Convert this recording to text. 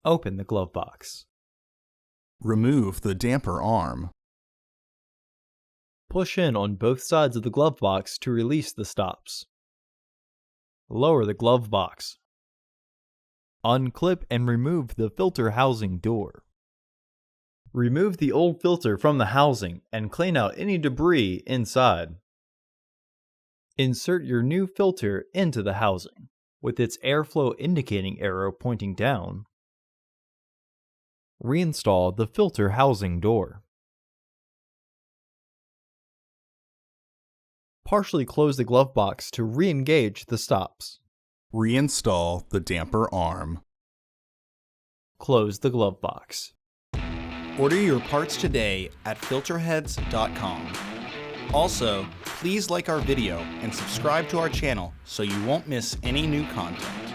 Open the glove box. Remove the damper arm. Push in on both sides of the glove box to release the stops. Lower the glove box. Unclip and remove the filter housing door. Remove the old filter from the housing and clean out any debris inside. Insert your new filter into the housing, with its airflow indicating arrow pointing down. Reinstall the filter housing door. Partially close the glove box to re-engage the stops. Reinstall the damper arm. Close the glove box. Order your parts today at filterheads.com. Also, please like our video and subscribe to our channel so you won't miss any new content.